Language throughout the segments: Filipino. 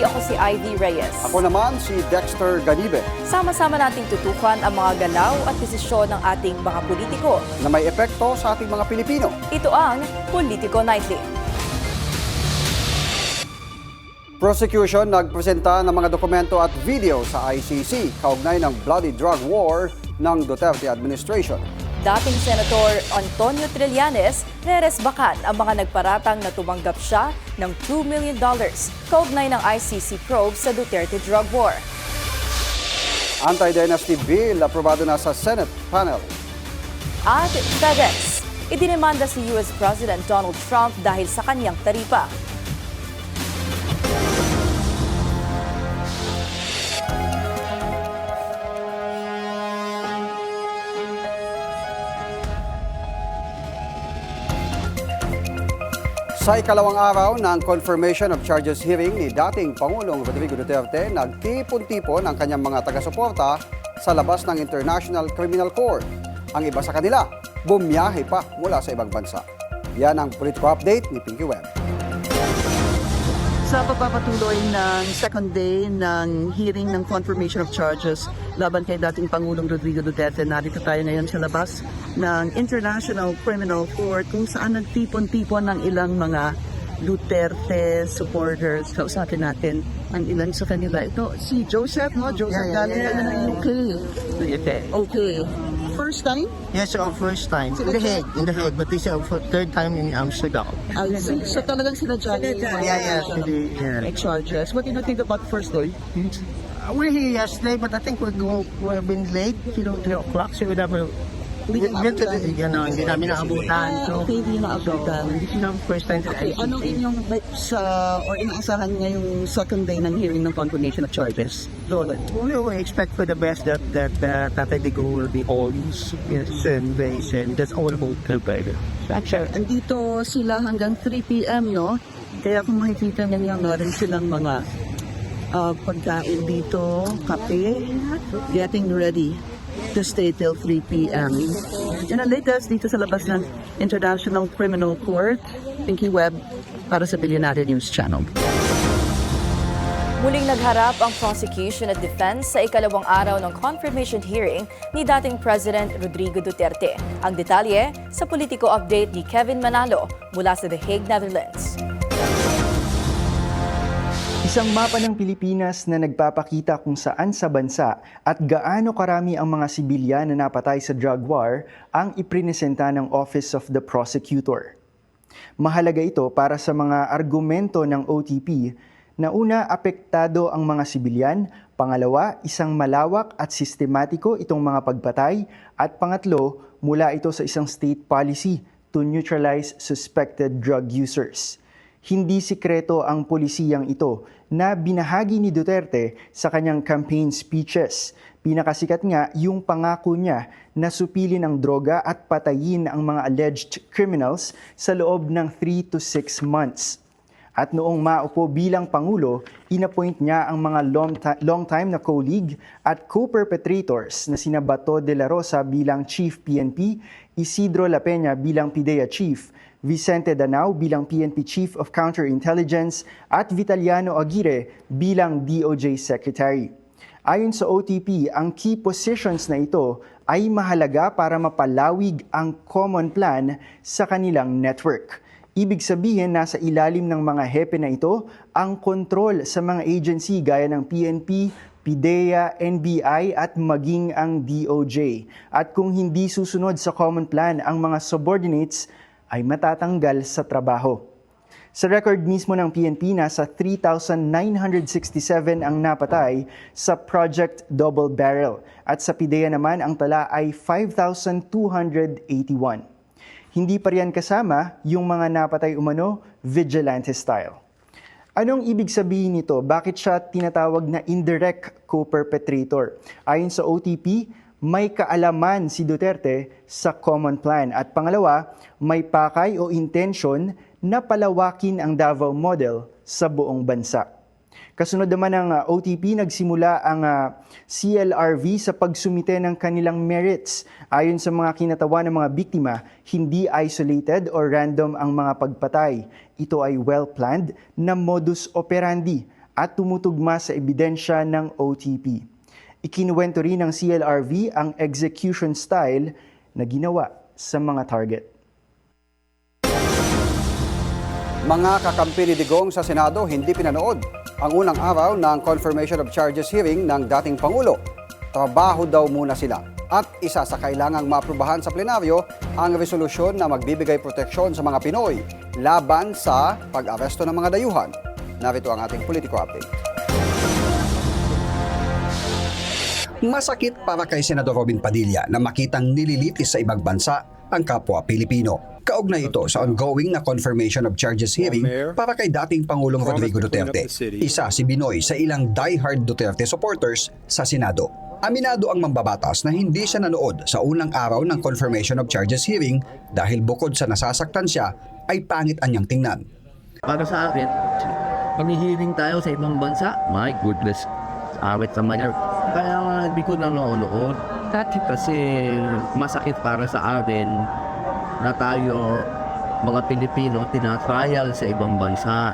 ako si Ivy Reyes. Ako naman si Dexter Ganibe. Sama-sama nating tutukan ang mga galaw at desisyon ng ating mga politiko. Na may epekto sa ating mga Pilipino. Ito ang Politico Nightly. Prosecution nagpresenta ng mga dokumento at video sa ICC kaugnay ng bloody drug war ng Duterte administration. Dating Senator Antonio Trillanes reresbakan ang mga nagparatang na tumanggap siya ng $2 million kaugnay ng ICC probe sa Duterte drug war. Anti-dynasty bill aprobado na sa Senate panel. At FedEx, idinimanda si US President Donald Trump dahil sa kanyang taripa. Sa ikalawang araw ng confirmation of charges hearing ni dating Pangulong Rodrigo Duterte, nagtipon-tipon ang kanyang mga taga-suporta sa labas ng International Criminal Court. Ang iba sa kanila, bumiyahe pa mula sa ibang bansa. Yan ang Politico Update ni Pinky Webb. Sa pagpapatuloy ng second day ng hearing ng confirmation of charges laban kay dating Pangulong Rodrigo Duterte, narito tayo ngayon sa labas ng International Criminal Court kung saan nagtipon-tipon ng ilang mga Duterte supporters. Kausapin natin ang ilan sa kanila. Ito, si Joseph, no? Joseph galing ng UK. Okay. First time? Yes, our first time. In The Hague, but this is our third time in Amsterdam. So talagang sila dyan. Yeah. Charges. What do you think about first day? We're here yesterday, but I think we've been late, 3 o'clock, so we never been to the, hindi namin naabutan. So, Okay, hindi naabutan. this is our first time to Anong inyong inaasahan ngayong second day ng hearing ng confirmation of charges? Roland. We expect for the best that Tatay Digong will be always and that's all about the better. Andito sila hanggang 3 p.m., no? Kaya kung makikita niyo meron silang mga pagkain dito, kape, getting ready to stay till 3 p.m. Yan ang latest dito sa labas ng International Criminal Court. Pinky Webb para sa Billionaire News Channel. Muling nagharap ang prosecution at defense sa ikalawang araw ng confirmation hearing ni dating President Rodrigo Duterte. Ang detalye sa Politico Update ni Kevin Manalo mula sa The Hague, Netherlands. Isang mapa ng Pilipinas na nagpapakita kung saan sa bansa at gaano karami ang mga sibilyan na napatay sa drug war ang iprinesenta ng Office of the Prosecutor. Mahalaga ito para sa mga argumento ng OTP na una, apektado ang mga sibilyan, pangalawa, isang malawak at sistematiko itong mga pagpatay, at pangatlo, mula ito sa isang state policy to neutralize suspected drug users. Hindi sikreto ang polisiyang ito na binahagi ni Duterte sa kanyang campaign speeches. Pinakasikat nga yung pangako niya na supilin ang droga at patayin ang mga alleged criminals sa loob ng 3 to 6 months. At noong maupo bilang Pangulo, inappoint niya ang mga long-time na colleague at co-perpetrators na sina Bato de la Rosa bilang Chief PNP, Isidro La Peña bilang PIDEA Chief, Vicente Danao bilang PNP Chief of Counterintelligence at Vitaliano Aguirre bilang DOJ Secretary. Ayon sa OTP, ang key positions na ito ay mahalaga para mapalawig ang common plan sa kanilang network. Ibig sabihin, nasa ilalim ng mga hepe na ito ang kontrol sa mga agency gaya ng PNP, PIDEA, NBI at maging ang DOJ. At kung hindi susunod sa common plan ang mga subordinates, ay matatanggal sa trabaho. Sa record mismo ng PNP, nasa 3,967 ang napatay sa Project Double Barrel at sa PIDEA naman ang tala ay 5,281. Hindi pa riyan kasama yung mga napatay umano vigilante style. Anong ibig sabihin nito? Bakit siya tinatawag na indirect co-perpetrator? Ayon sa OTP, may kaalaman si Duterte sa common plan. At pangalawa, may pakay o intention na palawakin ang Davao model sa buong bansa. Kasunod naman ng OTP, nagsimula ang CLRV sa pagsumite ng kanilang merits. Ayon sa mga kinatawa ng mga biktima, hindi isolated o random ang mga pagpatay. Ito ay well-planned na modus operandi at tumutugma sa ebidensya ng OTP. Ikinuwento rin ng CLRV ang execution style na ginawa sa mga target. Mga kakampi ni Digong sa Senado hindi pinanood ang unang araw ng confirmation of charges hearing ng dating Pangulo. Trabaho daw muna sila at isa sa kailangang maaprubahan sa plenaryo ang resolusyon na magbibigay proteksyon sa mga Pinoy laban sa pag-aresto ng mga dayuhan. Narito ang ating Politico Update. Masakit para kay Senador Robin Padilla na makitang nililitis sa ibang bansa ang kapwa Pilipino. Kaugnay ito sa ongoing na confirmation of charges hearing para kay dating Pangulong Rodrigo Duterte. Isa si Binoy sa ilang diehard Duterte supporters sa Senado. Aminado ang mambabatas na hindi siya nanood sa unang araw ng confirmation of charges hearing dahil bukod sa nasasaktan siya, ay pangit anyang tingnan. Para sa akin, pag-hearing tayo sa ibang bansa, my goodness, awit sa manyan. Kaya nga hindi ko nanonood. Kasi masakit para sa atin na tayo, mga Pilipino, tinatrial sa ibang bansa.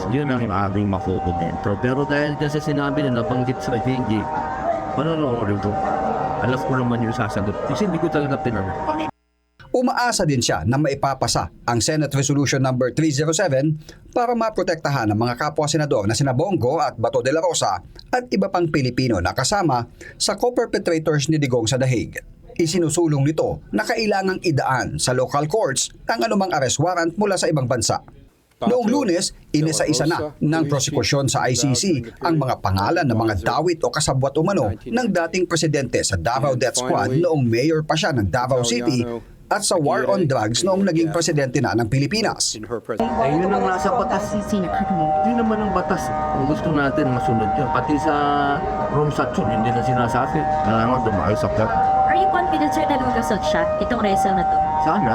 Yun ang aming makukomento. Pero dahil kasi sinabi na nabanggit sa hindi, manonood ito. Alam ko naman yung sasagot. Kasi hindi ko talaga pinanood. Umaasa din siya na maipapasa ang Senate Resolution number 307 para maprotektahan ang mga kapwa senador na sina Bongo at Bato de la Rosa at iba pang Pilipino na kasama sa co-perpetrators ni Digong sa The Hague. Isinusulong nito na kailangang idaan sa local courts ang anumang arrest warrant mula sa ibang bansa. Noong Lunes, inisa-isa na ng prosekusyon sa ICC ang mga pangalan ng mga dawit o kasabwat umano ng dating presidente sa Davao Death Squad noong mayor pa siya ng Davao City at sa war on drugs noong naging presidente na ng Pilipinas. Eh, yun ang nasa batas. Hindi naman ang batas. Kung gusto natin masunod yun. Pati sa Rome Statute, hindi na sinasabi. Kailangan dumayo sa kat. Are you confident, sir, na lulusot siya itong resol na to? Sana.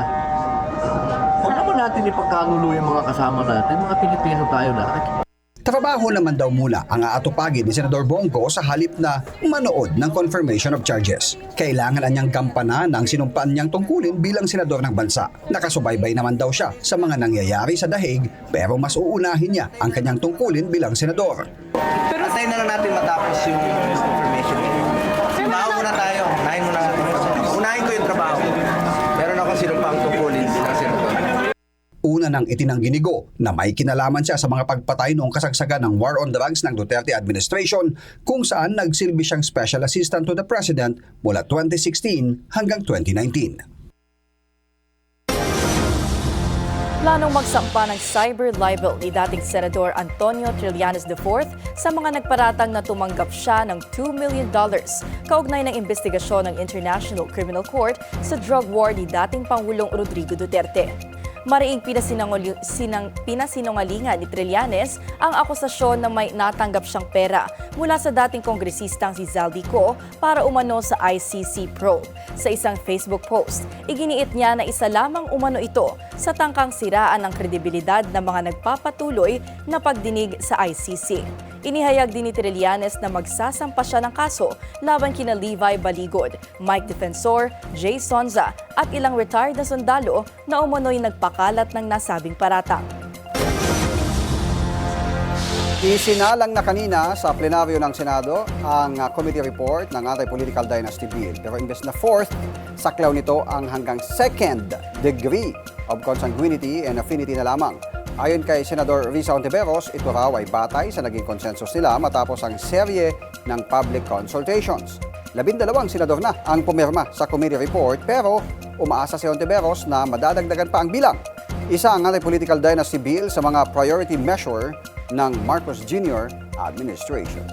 Huwag naman natin ipagkagulo yung mga kasama natin. Mga Pilipino tayo lahat. Trabaho naman daw muna ang aatupagin ni Senador Bongo sa halip na manood ng confirmation of charges. Kailangan anyang gampanan ang sinumpaan niyang tungkulin bilang senador ng bansa. Nakasubaybay naman daw siya sa mga nangyayari sa The Hague pero mas uunahin niya ang kanyang tungkulin bilang senador. Pero antayin na lang natin matapos yung confirmation. Trabaho muna tayo. Unahin ko yung trabaho. Meron ako sinumpang tungkulin bilang senador. Una nang itinanggi ni Go na may kinalaman siya sa mga pagpatay noong kasagsagan ng war on drugs ng Duterte administration kung saan nagsilbi siyang special assistant to the president mula 2016 hanggang 2019. Planong magsampa ng cyber libel ni dating Senador Antonio Trillanes IV sa mga nagparatang na tumanggap siya ng $2 million kaugnay ng investigasyon ng International Criminal Court sa drug war ni dating Pangulong Rodrigo Duterte. Mariing pinasinungalingan ni Trillanes ang akusasyon na may natanggap siyang pera mula sa dating kongresistang si Zaldico para umano sa ICC probe. Sa isang Facebook post, iginiit niya na isa lamang umano ito sa tangkang siraan ng kredibilidad ng mga nagpapatuloy na pagdinig sa ICC. Inihayag din ni Trillanes na magsasampa siya ng kaso laban kina Levi Baligod, Mike Defensor, Jay Sonza at ilang retired na sundalo na umano'y nagpakalat ng nasabing paratang. Isinalang na kanina sa plenaryo ng Senado ang committee report ng Anti-Political Dynasty Bill. Pero imbes na fourth, saklaw nito ang hanggang second degree of consanguinity and affinity na lamang. Ayon kay Senador Risa Ontiveros, ito raw ay batay sa naging konsensus nila matapos ang serye ng public consultations. 12 senador na ang pumirma sa committee report pero umaasa si Ontiveros na madadagdagan pa ang bilang. Isa ang Anti-Political Dynasty Bill sa mga priority measure ng Marcos Jr. administration.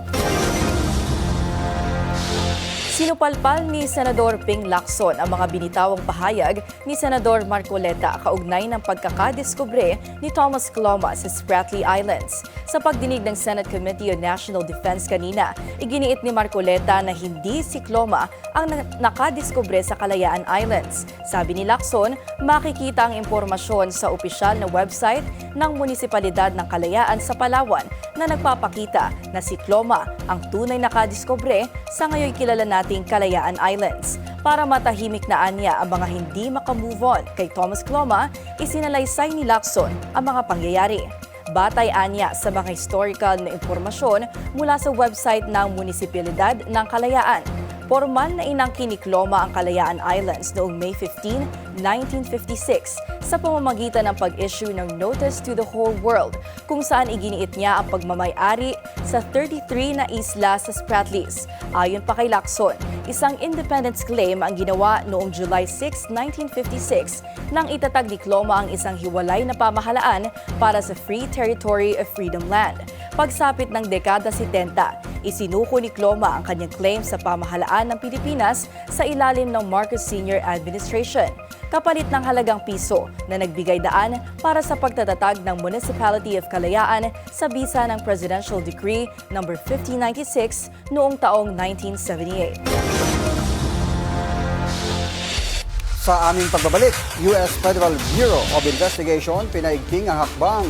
Sinupalpal ni Senador Ping Lacson ang mga binitawang pahayag ni Senador Marcoleta kaugnay ng pagkakadiskubre ni Thomas Cloma sa Spratly Islands. Sa pagdinig ng Senate Committee on National Defense kanina, iginiit ni Marcoleta na hindi si Cloma ang nakadiskubre sa Kalayaan Islands. Sabi ni Lacson, makikita ang impormasyon sa opisyal na website ng Munisipalidad ng Kalayaan sa Palawan na nagpapakita na si Cloma ang tunay nakadiskubre sa ngayon kilala nating Kalayaan Islands. Para matahimik na anya ang mga hindi makamove on kay Thomas Cloma, isinalaysay ni Lacson ang mga pangyayari. batay anya sa mga historical na impormasyon mula sa website ng Munisipalidad ng Kalayaan. Formal na inangkin ni Cloma ang Kalayaan Islands noong May 15, 1956 sa pamamagitan ng pag-issue ng Notice to the Whole World kung saan iginiit niya ang pagmamay-ari sa 33 na isla sa Spratlys. Ayon pa kay Lacson, isang independence claim ang ginawa noong July 6, 1956 nang itatag ni Cloma ang isang hiwalay na pamahalaan para sa Free Territory of Freedom Land. Pagsapit ng dekada 70, isinuko ni Cloma ang kanyang claim sa pamahalaan ng Pilipinas sa ilalim ng Marcos Sr. Administration, kapalit ng halagang piso na nagbigay daan para sa pagtatatag ng Municipality of Kalayaan sa bisa ng Presidential Decree No. 1596 noong taong 1978. Sa aming pagbabalik, U.S. Federal Bureau of Investigation pinaigting ang hakbang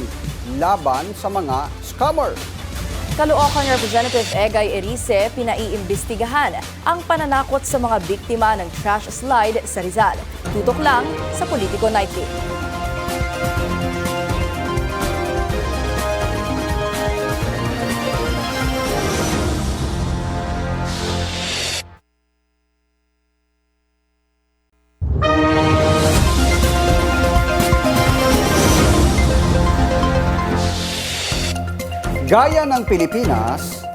laban sa mga scammer. Caloocan Representative Egay Erice pinaiimbestigahan ang pananakot sa mga biktima ng trash slide sa Rizal. Tutok lang sa Politico Nightly. Gaya ng Pilipinas,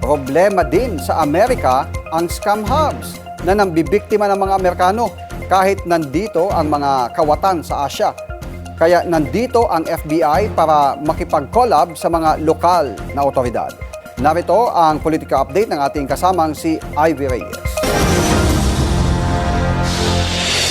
problema din sa Amerika ang scam hubs na nambibiktima ng mga Amerikano kahit nandito ang mga kawatan sa Asia. Kaya nandito ang FBI para makipag-collab sa mga lokal na otoridad. Narito ang politika update ng ating kasamang si Ivy Reyes.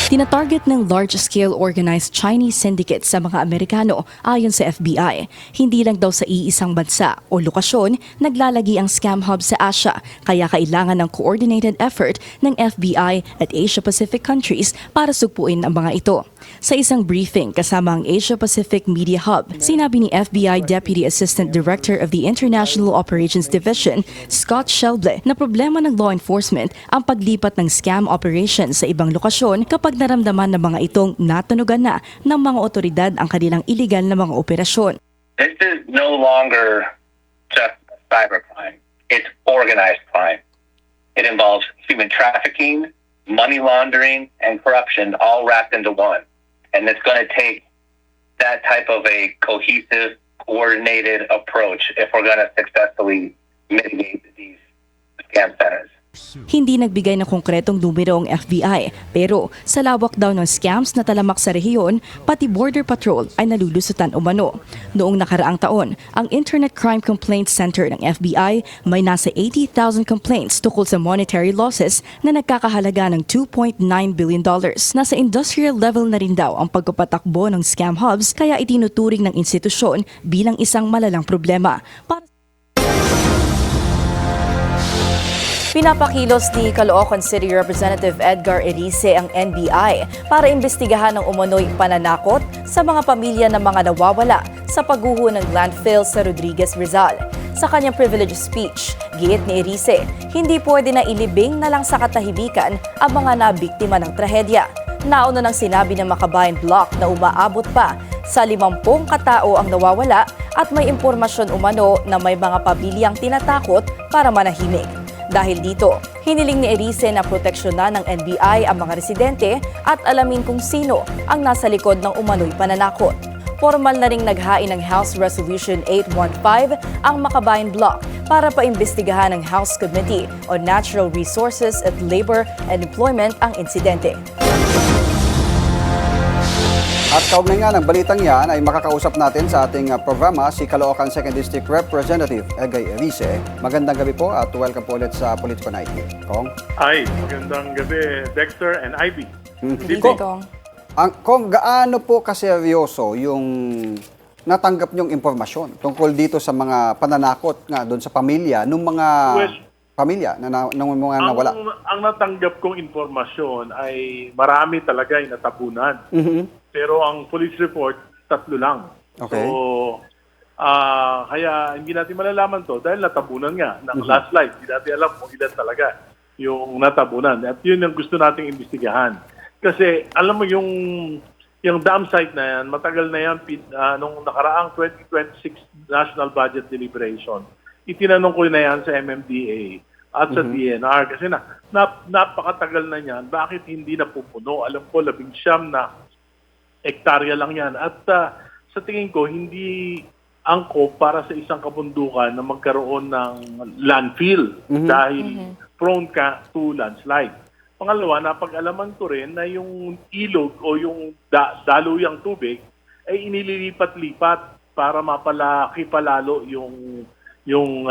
Tinatarget ng large-scale organized Chinese syndicate sa mga Amerikano ayon sa FBI. Hindi lang daw sa iisang bansa o lokasyon naglalagi ang scam hub sa Asia, kaya kailangan ng coordinated effort ng FBI at Asia-Pacific countries para sugpuin ang mga ito. Sa isang briefing kasama ang Asia-Pacific Media Hub, sinabi ni FBI Deputy Assistant Director of the International Operations Division, Scott Shelble, na problema ng law enforcement ang paglipat ng scam operations sa ibang lokasyon kapag naramdaman ng mga itong natunugan na ng mga otoridad ang kanilang illegal na mga operasyon. This is no longer just cybercrime. It's organized crime. It involves human trafficking, money laundering, and corruption all wrapped into one. And it's going to take that type of a cohesive, coordinated approach if we're going to successfully mitigate these scam centers. Hindi nagbigay ng konkretong numero ang FBI, pero sa lawak daw ng scams na talamak sa rehiyon, pati Border Patrol ay nalulusutan umano. Noong nakaraang taon, ang Internet Crime Complaint Center ng FBI may nasa 80,000 complaints tukol sa monetary losses na nagkakahalaga ng $2.9 billion. Nasa industrial level na rin daw ang pagpapatakbo ng scam hubs, kaya itinuturing ng institusyon bilang isang malalang problema. Pinapakilos ni Caloocan City Representative Edgar Erice ang NBI para imbestigahan ang umano'y pananakot sa mga pamilya ng mga nawawala sa pagguho ng landfill sa Rodriguez, Rizal. Sa kanyang privilege speech, giit ni Erice, hindi pwede na ilibing na lang sa katahimikan ang mga nabiktima ng trahedya. Nauna nang sinabi ng Makabayan Block na umaabot pa sa 50 katao ang nawawala at may impormasyon umano na may mga pamilyang tinatakot para manahimik. Dahil dito, hiniling ni Erice na proteksyonan ng NBI ang mga residente at alamin kung sino ang nasa likod ng umano'y pananakot. Formal na ring naghain ng House Resolution 815 ang Makabayan Block para paimbestigahan ng House Committee on Natural Resources at Labor and Employment ang insidente. At kaugnay nga ng balitang yan ay makakausap natin sa ating programa si Caloocan 2nd District Representative Egay Erice. Magandang gabi po at welcome po ulit sa Politico Nightly. Kong? Ay, magandang gabi Dexter and Ivy. Kong. Kong, gaano po kaseryoso yung natanggap niyong impormasyon tungkol dito sa mga pananakot nga doon sa pamilya, nung mga pamilya na nung mga nawala? Ang natanggap kong impormasyon ay marami talaga ay natabunan. Pero ang police report, 3 lang. Okay. So, kaya hindi natin malalaman to dahil natabunan nga ng last slide. Hindi natin alam kung ilan talaga yung natabunan. At yun ang gusto nating imbestigahan. Kasi alam mo yung yung dam site na yan, matagal na yan, nung nakaraang 2026 National Budget Deliberation, itinanong ko na yan sa MMDA at sa DNR kasi napakatagal na yan, bakit hindi napupuno? Alam ko, 19 na hektarya lang yan. At sa tingin ko, hindi angkop para sa isang kabundukan na magkaroon ng landfill dahil prone ka to landslide. Pangalawa, napag-alaman ko rin na yung ilog o yung daluyang tubig ay inililipat-lipat para mapalaki palalo yung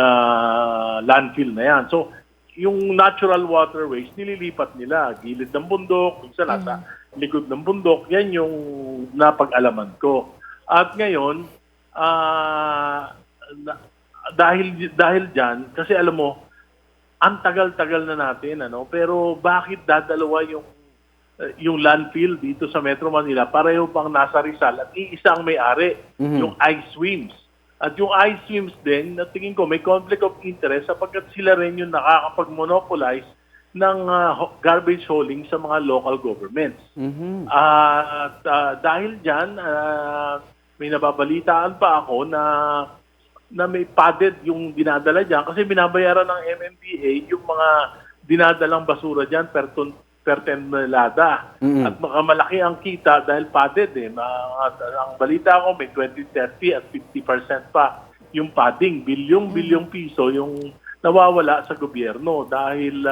landfill na yan. So, yung natural waterways, nililipat nila. Gilid ng bundok, minsan nasa likod ng bundok. Yan yung napag-alaman ko. At ngayon, dahil dyan, kasi alam mo, ang tagal-tagal na natin, pero bakit dadalawa yung landfill dito sa Metro Manila? Pareho pang nasa Rizal at iisang may-ari, yung iSwims. At yung iSwims din, tingin ko may conflict of interest sapagkat sila rin yung nakakapag-monopolize ng garbage hauling sa mga local governments. At dahil dyan, may nababalitaan pa ako na may padded yung dinadala dyan kasi binabayaran ng MMDA yung mga dinadalang basura dyan per tonelada. At malaki ang kita dahil padded eh. Ang balita ko may 20, 30 at 50% pa yung padding. Bilyong piso yung nawawala sa gobyerno dahil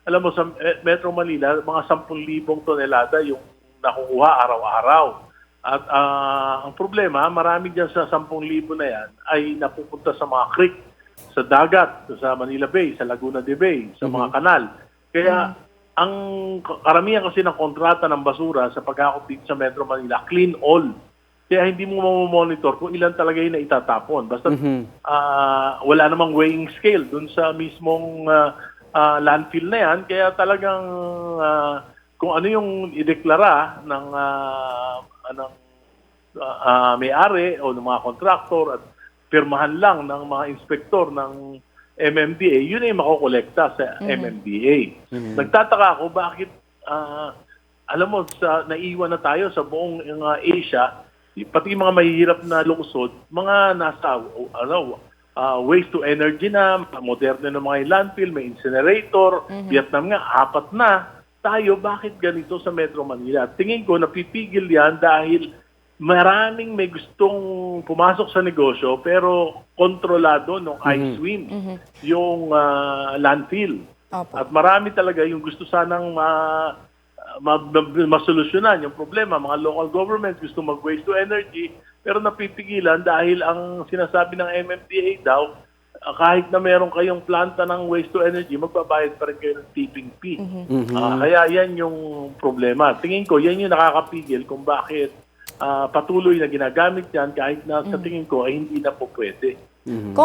alam mo sa Metro Manila mga 10,000 tonelada yung nakukuha araw-araw. At ang problema, marami dyan sa 10,000 na yan ay napupunta sa mga creek, sa dagat, sa Manila Bay, sa Laguna de Bay, sa mga kanal. Kaya ang karamihan kasi ng kontrata ng basura sa paghakot dito sa Metro Manila, clean all. Kaya hindi mo mamomonitor kung ilan talaga yung naitatapon. Basta wala namang weighing scale dun sa mismong landfill na yan. Kaya talagang kung ano yung ideklara ng may-ari o ng mga kontraktor at pirmahan lang ng mga inspektor ng MMDA, yun ay makokolekta sa MMDA. Nagtataka ako bakit, alam mo, naiwan na tayo sa buong Asia, pati mga mahihirap na lungsod, mga nasa waste to energy na, moderno na mga landfill, may incinerator, Vietnam nga, 4 na. Tayo, bakit ganito sa Metro Manila? Tingin ko, napipigil yan dahil maraming may gustong pumasok sa negosyo pero kontrolado ng iSwim, yung landfill. At marami talaga yung gusto sanang masolusyonan yung problema. Mga local governments gusto mag-waste to energy pero napipigilan dahil ang sinasabi ng MMDA daw, kahit na meron kayong planta ng waste to energy, magbabayad pa rin kayo ng tipping fee. Kaya yan yung problema. Tingin ko, yan yung nakakapigil kung bakit patuloy na ginagamit yan kahit na sa tingin ko ay hindi na po pwede.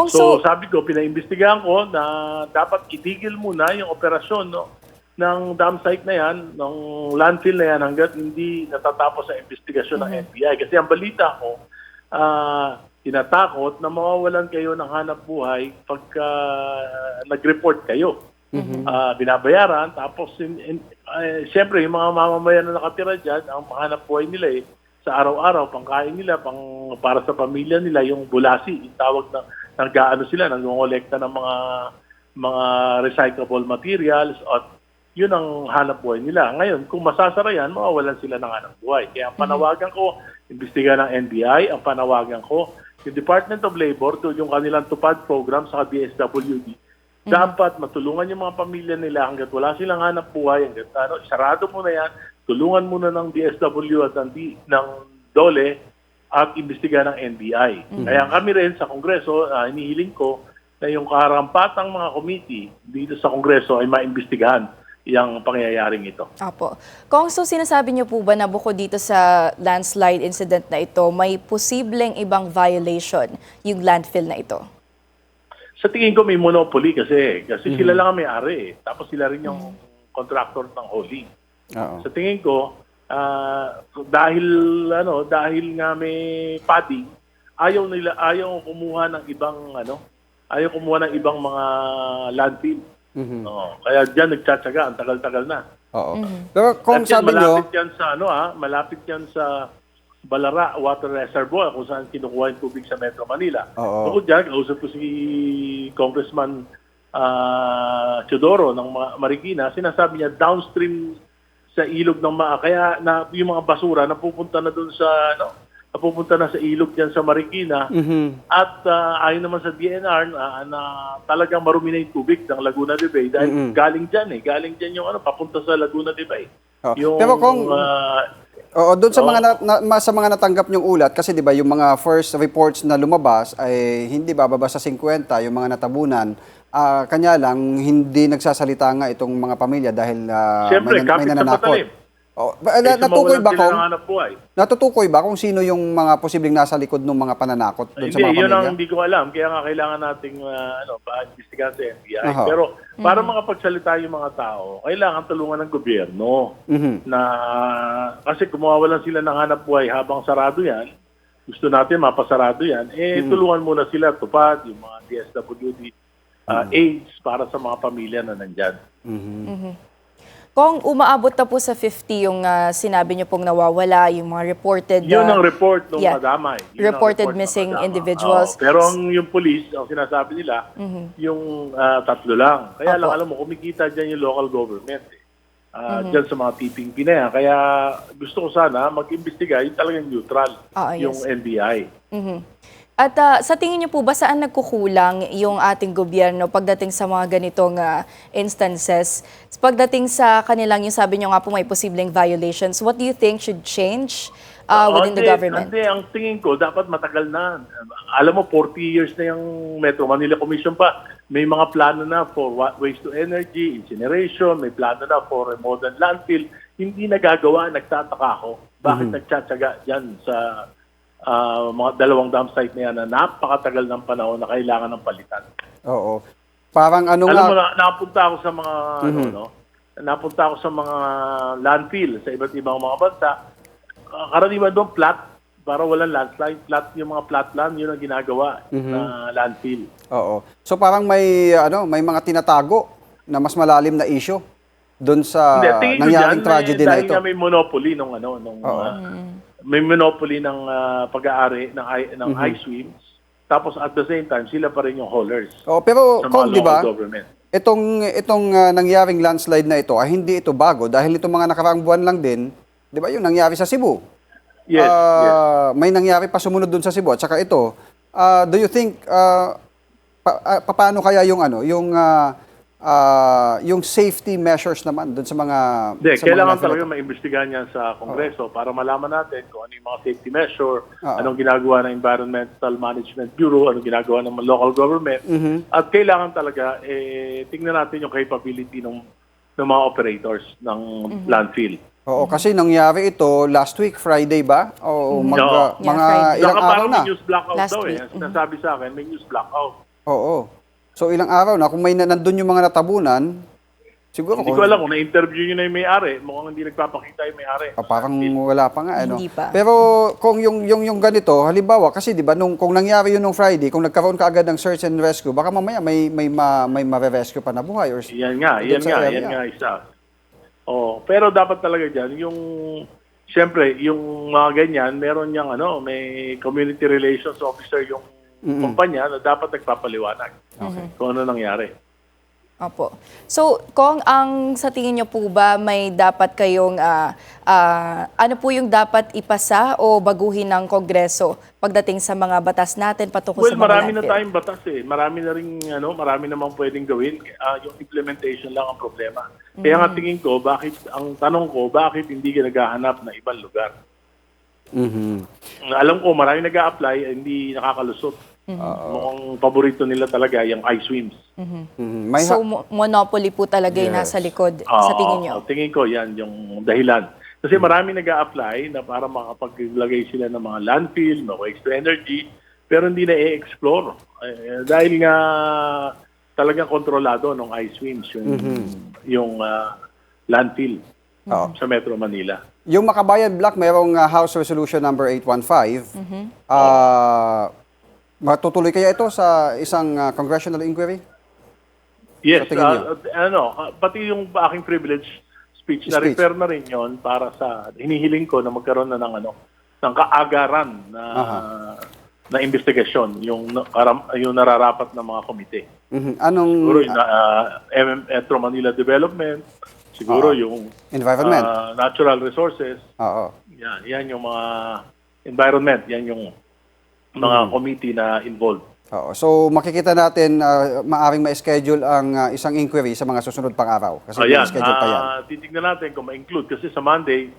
So sabi ko, pinaimbestigahan ko na dapat itigil muna yung operasyon ng dam site na yan, ng landfill na yan hanggat hindi natatapos ang investigasyon ng NBI. Kasi ang balita ko, tinatakot na mawawalan kayo ng hanap buhay pagka nag-report kayo. Binabayaran, tapos siyempre yung mga mamamayan na nakatira dyan, ang hanap buhay nila sa araw-araw, pangkain nila, para sa pamilya nila, yung bulasi, yung tawag na nag-aano sila, nag-ngolekta ng mga recyclable materials at yun ang hanap buhay nila. Ngayon, kung masasara yan, mawawalan sila ng hanap buhay. Kaya ang panawagan ko, imbestiga ng NBI, ang panawagan ko, yung Department of Labor, yung kanilang tupad program sa DSWD, dapat matulungan yung mga pamilya nila hanggat wala silang hanap buhay, hanggat isarado mo na yan, tulungan muna ng DSW at ng DOLE at imbestiga ng NBI. Kaya kami rin sa Kongreso, hinihiling ko na yung karampatang mga committee dito sa Kongreso ay maimbestigahan yung pangyayaring ito. Apo. Kung sinasabi niyo po ba na bukod dito sa landslide incident na ito, may posibleng ibang violation yung landfill na ito? Sa tingin ko may monopoly kasi sila lang ang may-ari. Tapos sila rin yung contractor ng hauling. Sa tingin ko, dahil nga may padding, ayaw kumuha ng ibang mga landfill. Kaya diyan nagtsatsaga, ang tagal-tagal na. Oo. Pero kung At yan, sabi nyo, malapit yan sa malapit yan sa Balara Water Reservoir kung saan kinukuha yung tubig sa Metro Manila. Oo. Bukod dyan, kausap ko si Congressman Teodoro ng Marikina, sinasabi niya downstream sa ilog ng kaya na yung mga basura napupunta na doon sa napupunta na sa ilog diyan sa Marikina. At ayon naman sa DNR na talagang marumi na yung tubig ng Laguna de Bay dahil galing diyan yung papunta sa Laguna de Bay. Yung, pero kung doon sa sa mga natanggap niyong ulat kasi 'di ba yung mga first reports na lumabas ay hindi bababa sa 50 yung mga natabunan. Kanya lang hindi nagsasalita nga itong mga pamilya dahil siyempre, may kapit sa nananakot. patalim. Natutukoy ba kung sino yung mga posibleng nasa likod ng mga pananakot doon sa mga Hindi, yun pamilya? ang hindi ko alam. Kaya nga kailangan nating pa-investigahan sa NBI. Pero para makapagsalita yung mga tao, kailangan tulungan ng gobyerno na kasi kung mawawalan sila ng hanap buhay habang sarado yan, gusto natin mapasarado yan, tulungan muna sila tupad, yung mga DSWD, aids para sa mga pamilya na nandyan. Kung umaabot na po sa 50 yung sinabi niyo pong nawawala, yung mga reported... Yun ang report ng madamay. Reported missing individuals. Pero yung police, ang sinasabi nila, yung 3 lang. Kaya lang, alam mo, kumikita dyan yung local government. Dyan sa mga tipping na yan. Kaya gusto ko sana mag-imbestiga yung talagang neutral, yung NBI. At sa tingin niyo po ba saan nagkukulang yung ating gobyerno pagdating sa mga ganitong instances? Pagdating sa kanilang, yung sabi niyo nga po may posibleng violations, what do you think should change within the government? Hindi, ang tingin ko, dapat matagal na. Alam mo, 40 years na yung Metro Manila Commission pa. May mga plano na for waste to energy, incineration, may plano na for a modern landfill. Hindi nagagawa, nagtataka ako. Bakit nagtsatsaga dyan sa mga 2 dam site na yan na napakatagal ng panahon na kailangan ng palitan. Oo. Parang ano Alam nga... mo, napunta ako sa mga napunta ako sa mga landfill sa iba't ibang mga bansa. Karaniwan doon flat para walang landslide. Flat yung mga flat land, yun ang ginagawa na landfill. Oo. So parang may mga tinatago na mas malalim na issue doon sa nangyaring tragedy na ito. Dahil nga may monopoly may monopoly ng pag-aari ng iSwims. Tapos at the same time, sila pa rin yung haulers. Pero kung di ba, government. itong nangyaring landslide na ito, hindi ito bago dahil itong mga nakaraang buwan lang din, di ba yung nangyari sa Cebu? Yes, May nangyari pa sumunod dun sa Cebu at saka ito. Do you think paano kaya yung safety measures naman dun sa mga kailangan talaga maimbestigahan yan sa Kongreso para malaman natin kung ano yung mga safety measure, anong ginagawa ng Environmental Management Bureau, anong ginagawa ng local government. At kailangan talaga tingnan natin yung capability ng mga operators ng landfill. Oo, kasi nangyari ito last week, Friday ba? O mga ilang araw na. May news blackout Last daw week. Sinasabi sa akin, may news blackout. Oo. So ilang araw na, kung may nandun yung mga natabunan, siguro... Hindi ko alam kung na-interview nyo na yung may-ari. Mukhang hindi nagpapakita yung may-ari. Parang wala pa nga. Hindi pa. Pero kung yung ganito, halimbawa, kasi di ba, kung nangyari yun nung Friday, kung nagkaroon ka agad ng search and rescue, baka mamaya may ma-rescue pa na buhay. Or Yan nga isa. Pero dapat talaga dyan, siyempre, yung mga ganyan, meron niyang may community relations officer yung kumpanya na dapat nagpapaliwanag kung ano nangyari. Opo. So, Kong, sa tingin niyo po ba may dapat kayong, ano po yung dapat ipasa o baguhin ng Kongreso pagdating sa mga batas natin patungkol sa mga marami na landfill? tayong batas Marami na rin, marami namang pwedeng gawin. Yung implementation lang ang problema. Kaya nga tingin ko, tanong ko, bakit hindi ka naghahanap na ibang lugar? Alam ko, marami nag-a-apply, hindi nakakalusot. Mukhang paborito nila talaga yung iSwims. So, monopoly po talaga yung nasa likod sa tingin niyo? Tingin ko yan yung dahilan. Kasi marami nag-a-apply na para makapaglagay sila ng mga landfill, waste to energy, pero hindi na i-explore. Dahil nga talagang kontrolado ng iSwims yung landfill sa Metro Manila. Yung Makabayan Block, mayroong House Resolution number 815. Matutuloy kaya ito sa isang congressional inquiry? Yes, Sa tingin niyo? pati yung aking privilege, speech. Na-refer na rin yon para sa hinihiling ko na magkaroon na ng kaagaran na investigasyon yung nararapat na mga komite. Anong Siguro yung Metro Manila Development, siguro yung environment? natural resources. Oo. Yan yung mga environment, yan yung mga committee na involved. Oo. So makikita natin maaring ma-schedule ang isang inquiry sa mga susunod pang araw kasi may schedule pa yan. Titignan natin kung ma-include kasi sa Monday,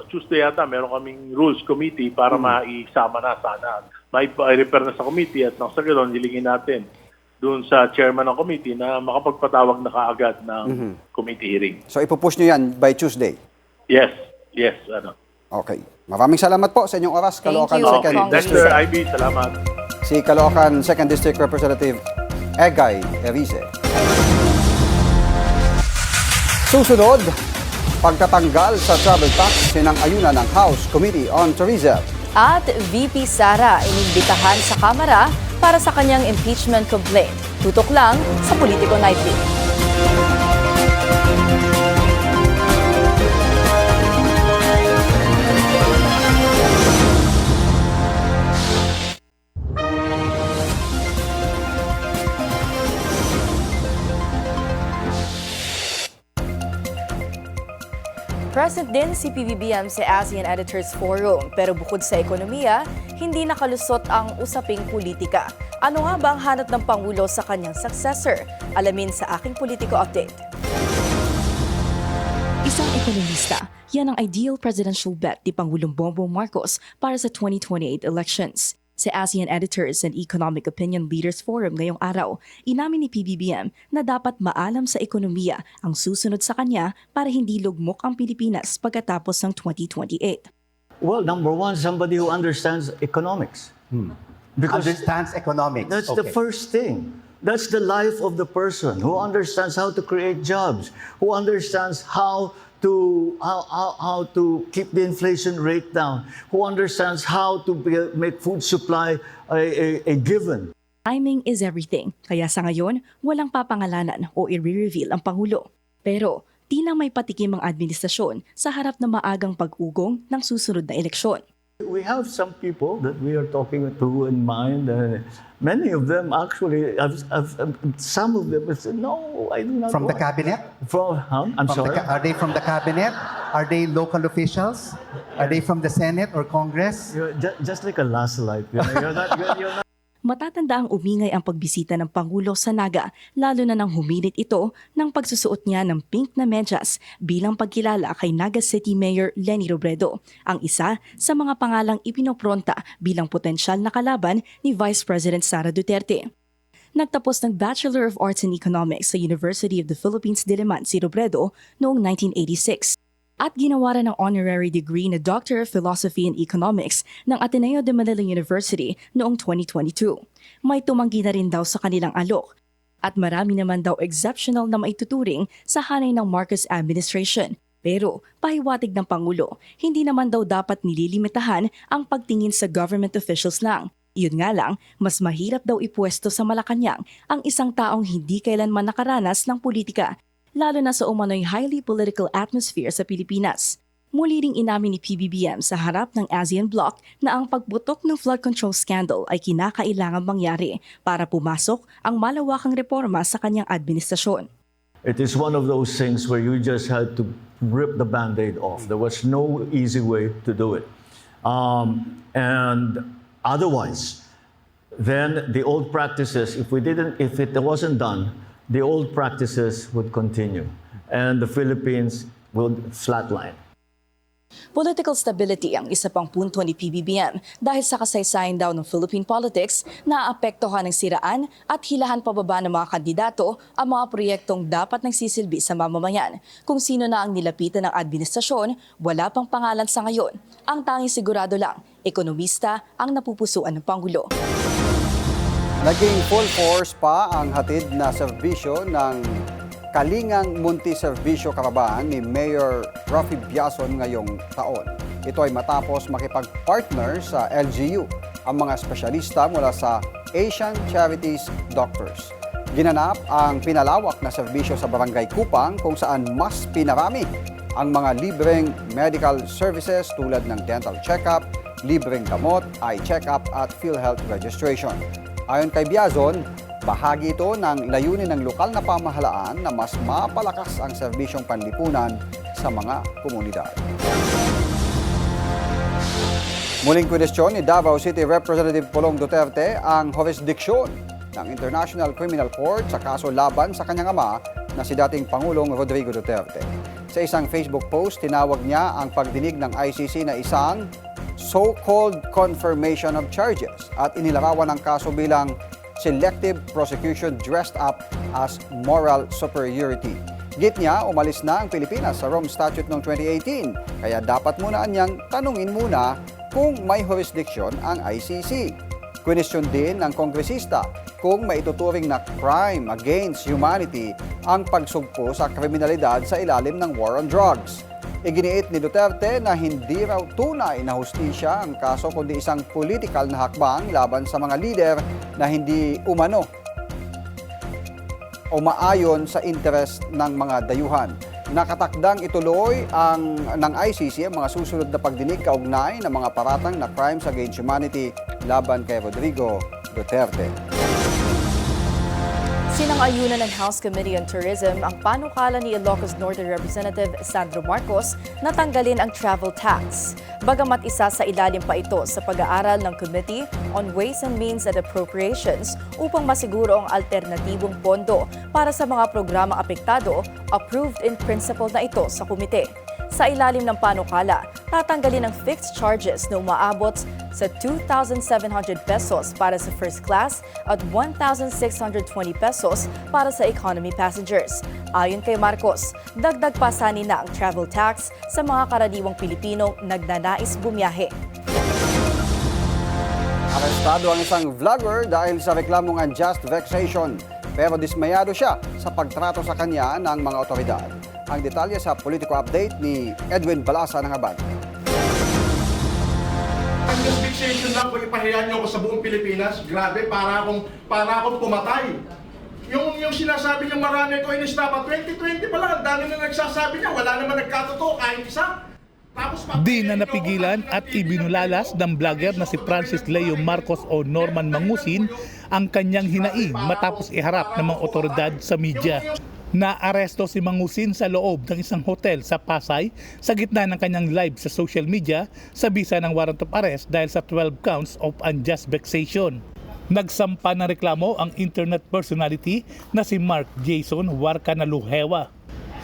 Tuesday yata, meron kaming rules committee para maisama na sana. Mai-refer na sa committee at nang sa ganoon, hilingin natin doon sa chairman ng committee na makapagpatawag na kaagad ng committee hearing. So ipupush nyo yan by Tuesday? Yes. Okay. Maraming salamat po sa inyong oras, Caloocan you, Second Dexter, District. IB, salamat. Si Caloocan 2nd District Representative Egay Erice. Susunod, pagtatanggal sa travel tax sinang-ayunan ng House Committee on Tourism. At VP Sara inimbitahan sa Kamara para sa kanyang impeachment complaint. Tutok lang sa Politico Nightly. Present din si PBBM sa ASEAN Editors Forum pero bukod sa ekonomiya, hindi nakalusot ang usaping politika. Ano nga ba ang hanap ng Pangulo sa kanyang successor? Alamin sa aking Politico Update. Isang ekonomista, yan ang ideal presidential bet ni Pangulong Bongbong Marcos para sa 2028 elections. Sa ASEAN Editors and Economic Opinion Leaders Forum ngayong araw, inamin ni PBBM na dapat maalam sa ekonomiya ang susunod sa kanya para hindi lugmok ang Pilipinas pagkatapos ng 2028. Well, number one, somebody who understands economics. Because Understands economics. that's the first thing. That's the life of the person who understands how to create jobs, who understands how to keep the inflation rate down, who understands how to make food supply a given. Timing is everything, kaya sa ngayon, walang papangalanan o i-reveal ang Pangulo. Pero tila may patikim ang administrasyon sa harap ng maagang pag-ugong ng susunod na eleksyon. We have some people that we are talking to in mind. Many of them actually, some of them have said, no, I do not From the want." cabinet? I'm sorry? Are they from the cabinet? Are they local officials? Are they from the Senate or Congress? You're just like a last light. You're not Matatanda ang umingay ang pagbisita ng Pangulo sa Naga, lalo na nang humilit ito ng pagsusuot niya ng pink na medyas bilang pagkilala kay Naga City Mayor Leni Robredo, ang isa sa mga pangalang ipinopronta bilang potensyal na kalaban ni Vice President Sara Duterte. Nagtapos ng Bachelor of Arts in Economics sa University of the Philippines Diliman si Robredo noong 1986. At ginawaran ng honorary degree na Doctor of Philosophy and Economics ng Ateneo de Manila University noong 2022. May tumanggi na rin daw sa kanilang alok. At marami naman daw exceptional na maituturing sa hanay ng Marcos administration. Pero pahiwatig ng Pangulo, hindi naman daw dapat nililimitahan ang pagtingin sa government officials lang. Iyon nga lang, mas mahirap daw ipwesto sa Malacanang ang isang taong hindi kailanman nakaranas ng politika, lalo na sa umano'y highly political atmosphere sa Pilipinas. Muli ring inamin ni PBBM sa harap ng ASEAN Bloc na ang pagbutok ng flood control scandal ay kinakailangang mangyari para pumasok ang malawakang reforma sa kanyang administrasyon. It is one of those things where you just had to rip the Band-Aid off. There was no easy way to do it. And otherwise, then the old practices, if it wasn't done, the old practices would continue and the Philippines will flatline. Political stability ang isa pang punto ni PBBM dahil sa kasaysayan daw ng Philippine politics na aapektuhan ng siraan at hilahan pababa ng mga kandidato ang mga proyektong dapat nagsisilbi sa mamamayan. Kung sino na ang nilapitan ng administrasyon, wala pang pangalan sa ngayon. Ang tanging sigurado lang, ekonomista ang napupusuan ng Pangulo. Naging full force pa ang hatid na serbisyo ng Kalingang Multi-Serbisyo Karabaan ni Mayor Rafi Biason ngayong taon. Ito ay matapos makipag-partner sa LGU, ang mga espesyalista mula sa Asian Charities Doctors. Ginanap ang pinalawak na serbisyo sa Barangay Kupang kung saan mas pinarami ang mga libreng medical services tulad ng dental check-up, libreng gamot, eye check-up at PhilHealth registration. Ayon kay Biazon, bahagi ito ng layunin ng lokal na pamahalaan na mas mapalakas ang serbisyong panlipunan sa mga komunidad. Muling kwestiyon ni Davao City Representative Pulong Duterte ang jurisdiksyon ng International Criminal Court sa kaso laban sa kanyang ama na si dating Pangulong Rodrigo Duterte. Sa isang Facebook post, tinawag niya ang pagdinig ng ICC na isang so-called confirmation of charges at inilarawan ang kaso bilang selective prosecution dressed up as moral superiority. Git niya, umalis na ang Pilipinas sa Rome Statute noong 2018, kaya dapat muna niyang tanungin muna kung may jurisdiction ang ICC. Question din ng kongresista kung maituturing na crime against humanity ang pagsugpo sa kriminalidad sa ilalim ng war on drugs. Iginiit ni Duterte na hindi raw tunay na hustisya ang kaso kundi isang political na hakbang laban sa mga lider na hindi umano o maayon sa interes ng mga dayuhan. Nakatakdang ituloy ng ICC ang mga susunod na pagdinig kaugnay ng mga paratang na crimes against humanity laban kay Rodrigo Duterte. Sinang-ayunan ng House Committee on Tourism ang panukala ni Ilocos Norte Representative Sandro Marcos na tanggalin ang travel tax. Bagamat isa sa ilalim pa ito sa pag-aaral ng Committee on Ways and Means and Appropriations upang masiguro ang alternatibong pondo para sa mga programang apektado, approved in principle na ito sa komite. Sa ilalim ng panukala, tatanggalin ang fixed charges na umaabot sa 2,700 pesos para sa first class at 1,620 pesos para sa economy passengers. Ayon kay Marcos, dagdag pasanin na ang travel tax sa mga karaniwang Pilipinong nagnanais bumiyahe. Arestado ang isang vlogger dahil sa reklamong unjust vexation, pero dismayado siya sa pagtrato sa kanya ng mga otoridad. Ang detalye sa Politico Update ni Edwin Balasa ng Abad. Ang fixation lang kung ipahiyan niyo ako sa buong Pilipinas, grabe, para akong pumatay. Yung sinasabi niyo marami ko inistapa, 2020 pa lang, ang dami na nagsasabi niya, wala naman nagkatotoo kahit isa. Di na napigilan at ibinulalas ng vlogger na si Francis Leo Marcos o Norman Mangusin ang kanyang hinaing matapos iharap ng mga otoridad sa media. Naaresto si Mangusin sa loob ng isang hotel sa Pasay sa gitna ng kanyang live sa social media sa bisa ng warrant of arrest dahil sa 12 counts of unjust vexation. Nagsampa ng reklamo ang internet personality na si Mark Jason Warcanaluhewa.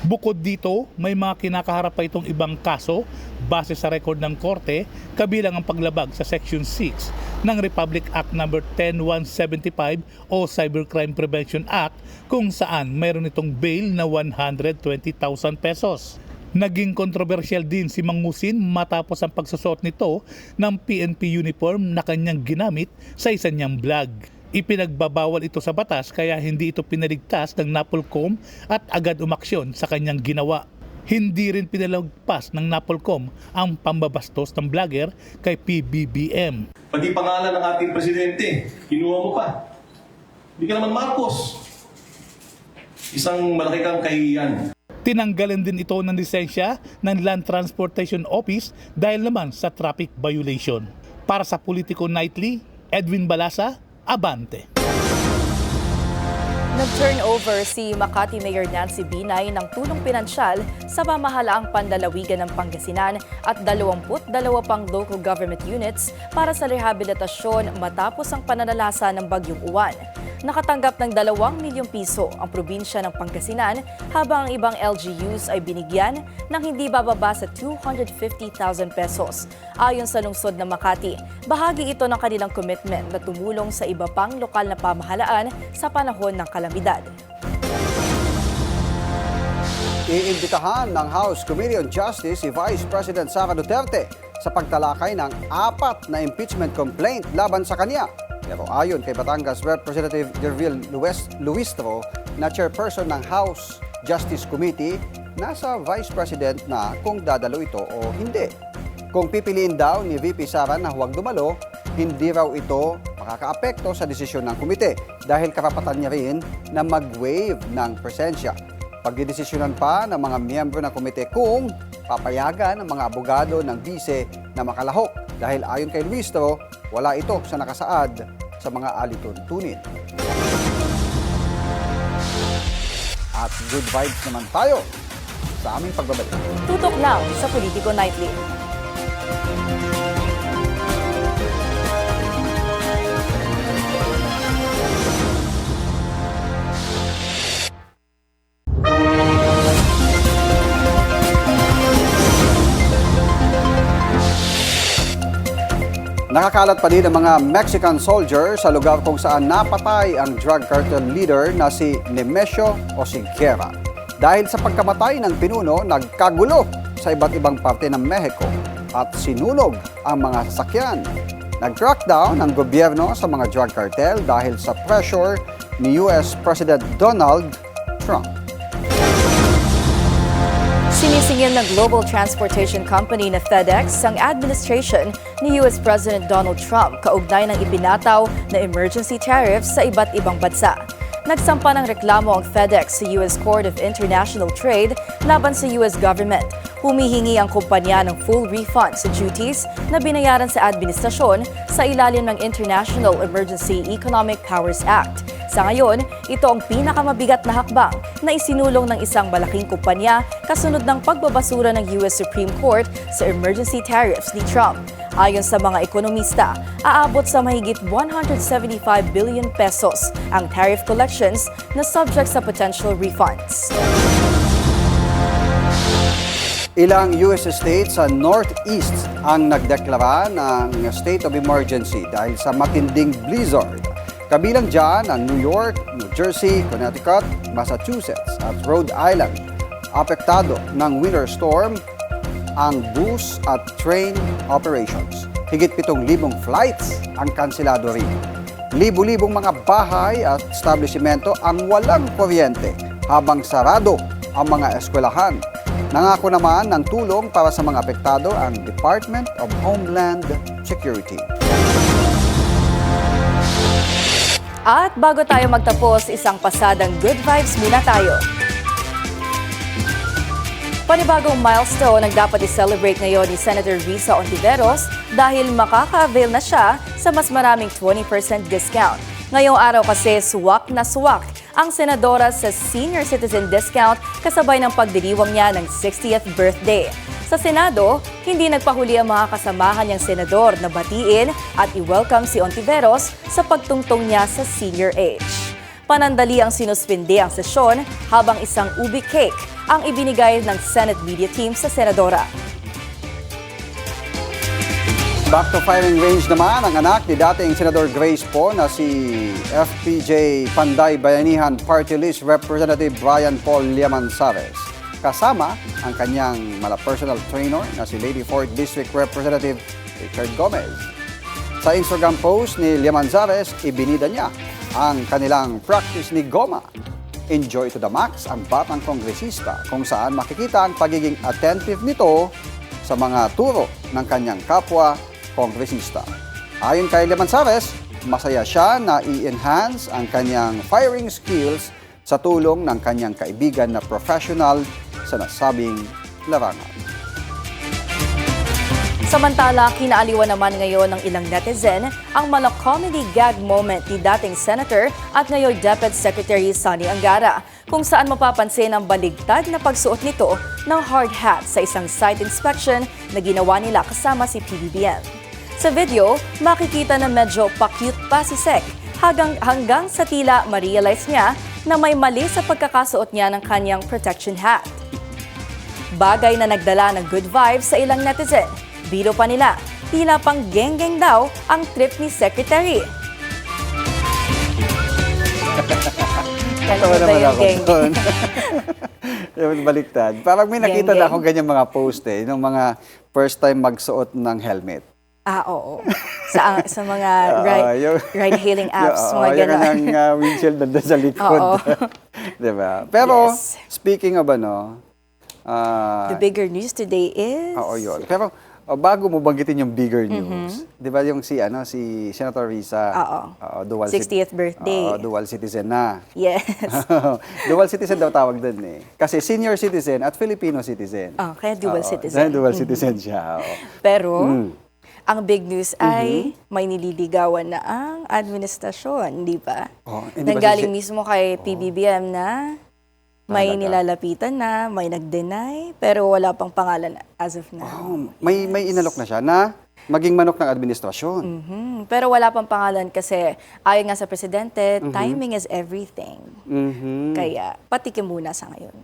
Bukod dito, may mga kinakaharap pa itong ibang kaso base sa rekord ng korte, kabilang ang paglabag sa Section 6 ng Republic Act No. 10175 o Cybercrime Prevention Act kung saan mayroon itong bail na 120,000 pesos. Naging kontrobersyal din si Mangusin matapos ang pagsusot nito ng PNP uniform na kanyang ginamit sa isa niyang vlog. Ipinagbabawal ito sa batas kaya hindi ito pinaligtas ng NAPOLCOM at agad umaksyon sa kanyang ginawa. Hindi rin pinalagpas ng NAPOLCOM ang pambabastos ng vlogger kay PBBM. Pati pangalan ng ating presidente, kinuha mo pa. Hindi ka naman Marcos. Isang malaki kang kahihiyan. Tinanggalan din ito ng lisensya ng Land Transportation Office dahil naman sa traffic violation. Para sa Politico Nightly, Edwin Balasa, Abante. Nag-turnover si Makati Mayor Nancy Binay ng tulong pinansyal sa pamahalaang panlalawigan ng Pangasinan at 22 pang local government units para sa rehabilitasyon matapos ang pananalasa ng Bagyong Uwan. Nakatanggap ng 2 milyong piso ang probinsya ng Pangasinan habang ang ibang LGUs ay binigyan ng hindi bababa sa 250,000 pesos. Ayon sa lungsod ng Makati, bahagi ito ng kanilang commitment na tumulong sa iba pang lokal na pamahalaan sa panahon ng kalamidad. Iimbitahan ng House Committee on Justice si Vice President Sara Duterte sa pagtalakay ng 4 na impeachment complaint laban sa kanya. Pero ayon kay Batangas Representative Dervil Luistro na chairperson ng House Justice Committee, nasa Vice President na kung dadalo ito o hindi. Kung pipiliin daw ni VP Sara na huwag dumalo, hindi raw ito makakaapekto sa desisyon ng komite dahil karapatan niya rin na mag-waive ng presensya. Pagdidesisyonan pa ng mga miyembro ng komite kung papayagan ng mga abogado ng bise na makalahok dahil ayon kay Luistro, wala ito sa nakasaad sa mga alituntunin. At good vibes naman tayo sa aming pagbabalik. Tutok lang sa Politico Nightly. Nakakalat pa din ang mga Mexican soldier sa lugar kung saan napatay ang drug cartel leader na si Nemesio Oseguera. Dahil sa pagkamatay ng pinuno, nagkagulo sa iba't ibang parte ng Mexico at sinunog ang mga sasakyan. Nag-crackdown ang gobyerno sa mga drug cartel dahil sa pressure ni US President Donald Trump. Sinisingil ng Global Transportation Company na FedEx ang administration ni US President Donald Trump kaugnay ng ipinataw na emergency tariffs sa iba't ibang bansa. Nagsampa ng reklamo ang FedEx sa US Court of International Trade laban sa US government. Humihingi ang kumpanya ng full refund sa duties na binayaran sa administrasyon sa ilalim ng International Emergency Economic Powers Act. Sa ngayon, ito ang pinakamabigat na hakbang na isinulong ng isang malaking kumpanya kasunod ng pagbabasura ng US Supreme Court sa emergency tariffs ni Trump. Ayon sa mga ekonomista, aabot sa mahigit 175 billion pesos ang tariff collections na subject sa potential refunds. Ilang US states sa Northeast ang nagdeklara ng state of emergency dahil sa matinding blizzard. Kabilang dyan ang New York, New Jersey, Connecticut, Massachusetts at Rhode Island. Apektado ng winter storm ang bus at train operations. Higit 7,000 flights ang kanselado rin. Libu-libong mga bahay at establishmento ang walang kuryente habang sarado ang mga eskwelahan. Nangako naman ng tulong para sa mga apektado ang Department of Homeland Security. At bago tayo magtapos, isang pasadang good vibes muna tayo. Panibagong milestone ang dapat i-celebrate ngayon ni Senator Risa Ontiveros dahil makaka-avail na siya sa mas maraming 20% discount. Ngayong araw kasi suwak na suwak ang senadora sa senior citizen discount kasabay ng pagdiriwang niya ng 60th birthday. Sa Senado, hindi nagpahuli ang mga kasamahan niyang senador na batiin at i-welcome si Ontiveros sa pagtungtong niya sa senior age. Panandali ang sinuspindi ang sesyon habang isang ubi cake ang ibinigay ng Senate media team sa senadora. Back to firing range naman ang anak ni dating Senador Grace Poe na si FPJ Panday Bayanihan Party List Representative Brian Paul Llamanzares. Kasama ang kanyang personal trainer na si Lady 4th District Representative Richard Gomez. Sa Instagram post ni Llamanzares, ibinida niya ang kanilang practice ni Goma. Enjoy to the max ang batang kongresista kung saan makikita ang pagiging attentive nito sa mga turo ng kanyang kapwa kongresista. Ayon kay Llamanzares, masaya siya na i-enhance ang kanyang firing skills sa tulong ng kanyang kaibigan na professional sa nasabing larangan. Samantala, kinaaliwan naman ngayon ng ilang netizen ang comedy gag moment ni dating Senator at ngayon Deputy Secretary Sonny Angara, kung saan mapapansin ang baligtad na pagsuot nito ng hard hat sa isang site inspection na ginawa nila kasama si PBBM. Sa video, makikita na medyo pa-cute pa si Sec hanggang sa tila ma-realize niya na may mali sa pagkakasuot niya ng kanyang protection hat. Bagay na nagdala ng good vibes sa ilang netizen. Biro pa nila, tila pang geng-geng daw ang trip ni Secretary. Tawa naman ako doon. Yung baliktad. Parang may nakita na akong ganyan mga post nung mga first time magsuot ng helmet. Oo. Sa mga ride-hailing apps, mga gano'n. gano'n. Yung windshield nandun sa likod. Diba? Pero, speaking of the bigger news today is... Oo, yun. Pero, bago mo banggitin yung bigger news, di ba yung si Senator Risa, dual 60th birthday. dual citizen na. Yes. Dual citizen daw tawag dun eh. Kasi senior citizen at Filipino citizen. Kaya dual citizen. Dual citizen siya. Pero, ang big news ay may nililigawan na ang administrasyon, di ba? Nanggaling mismo kay PBBM na may nilalapitan na, may nag-deny, pero wala pang pangalan as of now. May inalok na siya na maging manok ng administrasyon. Pero wala pang pangalan kasi ayon nga sa presidente, timing is everything. Kaya patikim muna sa ngayon.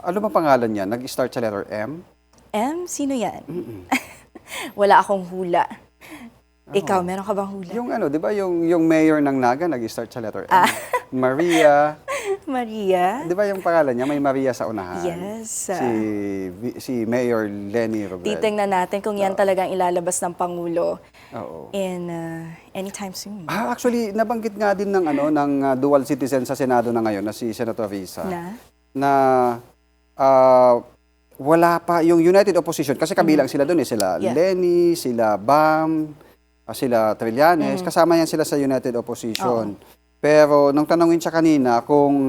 Ano ba pangalan niya? Nag-start sa letter M? M? Sino yan? Wala akong hula. Ikaw, meron ka bang hula? Yung di ba yung mayor ng Naga nag-start sa letter M? Maria. Maria. Di ba yung pangalan niya? May Maria sa unahan. Yes. Si Mayor Lenny Robredo. Titingnan natin kung yan talagang ilalabas ng Pangulo in anytime soon. Actually, nabanggit nga din ng dual citizen sa Senado na ngayon na si Senator Risa. Na wala pa yung United Opposition kasi kabilang sila doon sila Lenny, sila Bam, sila Trillanes, kasama yan sila sa United Opposition. Pero nung tanongin siya kanina kung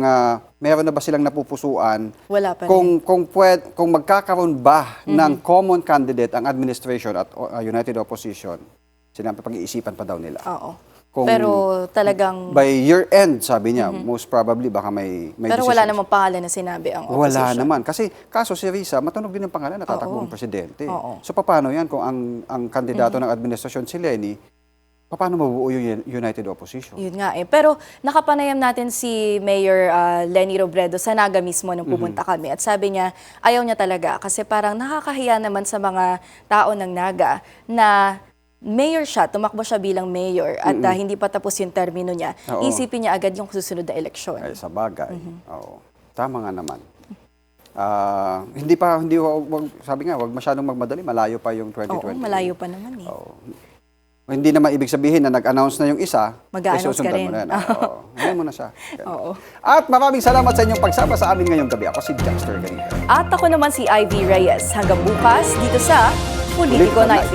meron na ba silang napupusuan, wala pa kung magkakaroon ba ng common candidate ang administration at United Opposition, sinabi pag-iisipan pa daw nila. Pero talagang by year end, sabi niya, most probably baka may pero wala namang pangalan na sinabi ang opposition. Wala naman. Kasi kaso si Risa, matunog din ang pangalan na tatakbong presidente. So paano yan kung ang kandidato ng administrasyon si Lenny, paano mabuo yung United Opposition? Yun nga eh. Pero nakapanayam natin si Mayor Lenny Robredo sa Naga mismo nung pumunta kami. At sabi niya, ayaw niya talaga kasi parang nakakahiya naman sa mga tao ng Naga na mayor siya, tumakbo siya bilang mayor at hindi pa tapos yung termino niya. Isipin niya agad yung susunod na eleksyon. Ay, sa bagay. Tama nga naman. Sabi nga, wag masyadong magmadali, malayo pa yung 2020. Malayo pa naman eh. Hindi naman ibig sabihin na nag-announce na yung isa, mag-a-announce ka rin. Ngayon mo na siya. At maraming salamat sa inyong pagsama sa amin ngayong gabi. Ako si Jackster Ganiga. At ako naman si Ivy Reyes. Hanggang bukas dito sa Politico Night.